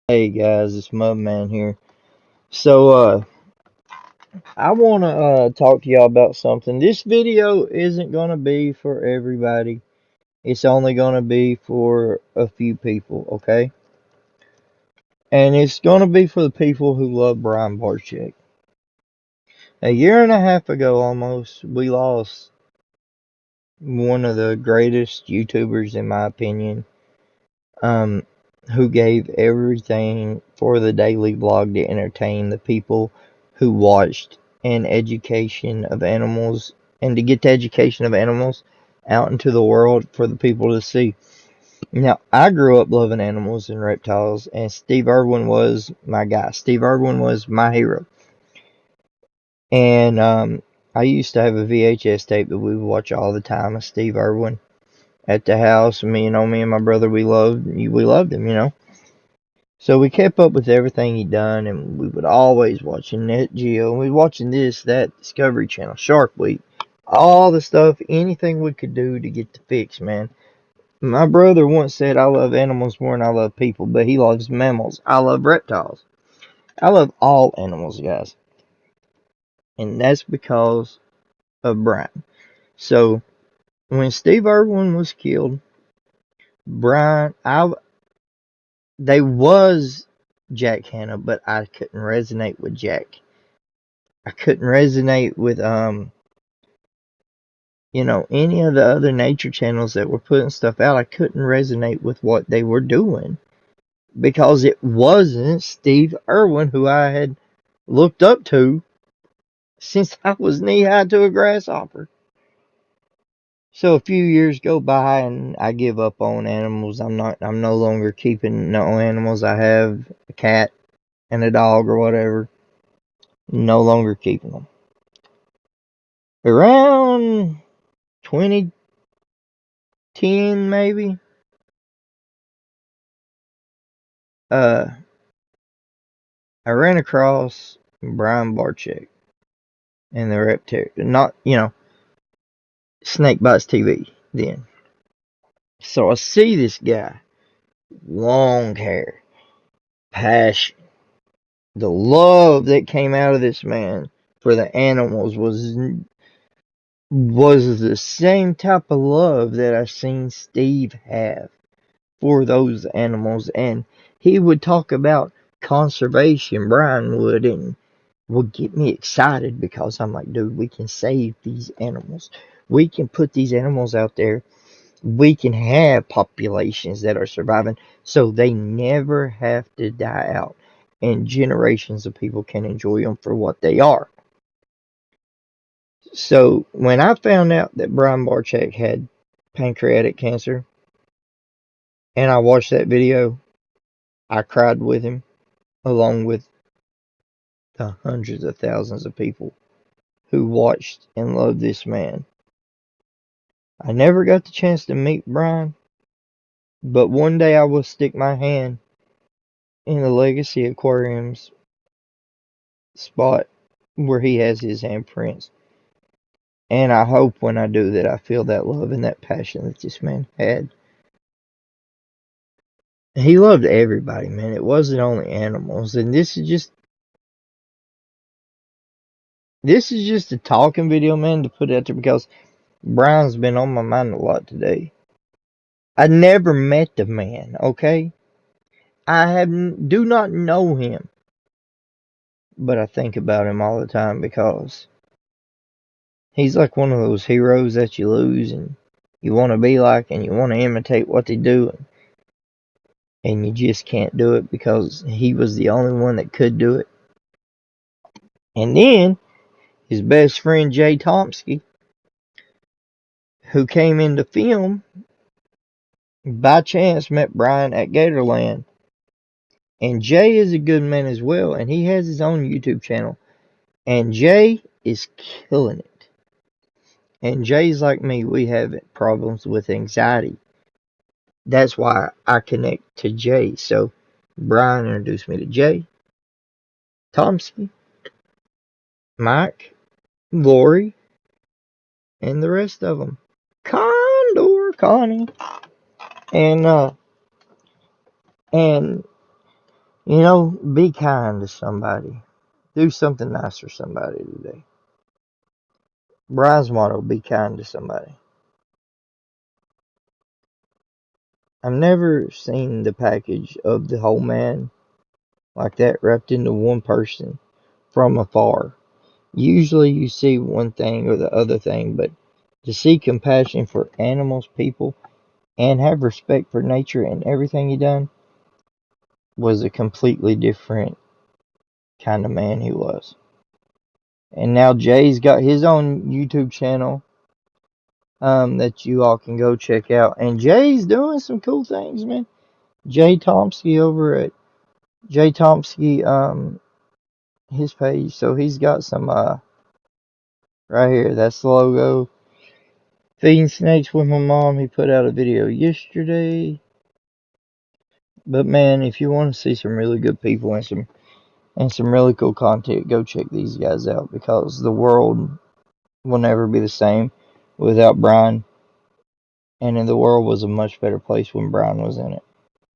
Hey guys, it's Mud Man here. So I wanna talk to y'all about something. This video isn't gonna be for everybody. It's only gonna be for a few people, okay? And it's gonna be for the people who love Brian Barczyk. A year and a half ago almost, we lost one of the greatest YouTubers in my opinion. Um who gave everything for the daily vlog to entertain the people who watched an education of animals and to get the education of animals out into the world for the people to see. Now, I grew up loving animals and reptiles, and Steve Irwin was my guy. Steve Irwin was my hero. And I used to have a VHS tape that we would watch all the time of Steve Irwin at the house. Me and my brother, we loved him. So we kept up with everything he'd done, and we would always watch Net Geo. We were watching this, that, Discovery Channel, Shark Week, all the stuff, anything we could do to get the fix, man. My brother once said, I love animals more than I love people, but he loves mammals. I love reptiles. I love all animals, guys. And that's because of Brian. So when Steve Irwin was killed, Brian, they was Jack Hanna, but I couldn't resonate with Jack. I couldn't resonate with any of the other nature channels that were putting stuff out. I couldn't resonate with what they were doing because it wasn't Steve Irwin who I had looked up to since I was knee high to a grasshopper. So a few years go by and I give up on animals. I'm no longer keeping no animals. I have a cat and a dog or whatever. No longer keeping them. Around 2010 maybe. Uh I ran across Brian Barczyk and the Reptile, not Snake Bites TV then. So I see this guy, long hair, passion, the love that came out of this man for the animals was the same type of love that I seen Steve have for those animals, and he would talk about conservation. Brian would, and would get me excited because I'm like, dude, we can save these animals. We can put these animals out there. We can have populations that are surviving so they never have to die out. And generations of people can enjoy them for what they are. So when I found out that Brian Barczyk had pancreatic cancer and I watched that video, I cried with him along with the hundreds of thousands of people who watched and loved this man. I never got the chance to meet Brian, but one day I will stick my hand in the Legacy Aquarium's spot where he has his handprints. And I hope when I do that I feel that love and that passion that this man had. He loved everybody, man. It wasn't only animals. And this is just a talking video, man, to put out there because Brian's been on my mind a lot today. I never met the man, okay? Do not know him, but I think about him all the time because he's like one of those heroes that you lose and you want to be like and you want to imitate what they do and you just can't do it because he was the only one that could do it. And then his best friend Jay Tomsky, who came into film by chance, met Brian at Gatorland. And Jay is a good man as well, and he has his own YouTube channel. And Jay is killing it. And Jay's like me, we have problems with anxiety. That's why I connect to Jay. So Brian introduced me to Jay, Tomsky, Mike, Lori, and the rest of them. Condor, Connie, and and You know, be kind to somebody. Do something nice for somebody today. Brian's motto, be kind to somebody. I've never seen the package of the whole man like that wrapped into one person from afar. Usually you see one thing or the other thing, but to see compassion for animals, people, and have respect for nature and everything he done was a completely different kind of man he was. And now Jay's got his own YouTube channel that you all can go check out. And Jay's doing some cool things, man. Jay Tomsky over at Jay Tomsky his page. So he's got some right here. That's the logo. Feeding snakes with my mom. He put out a video yesterday. But man, if you want to see some really good people and some really cool content, go check these guys out because the world will never be the same without Brian. And the world was a much better place when Brian was in it.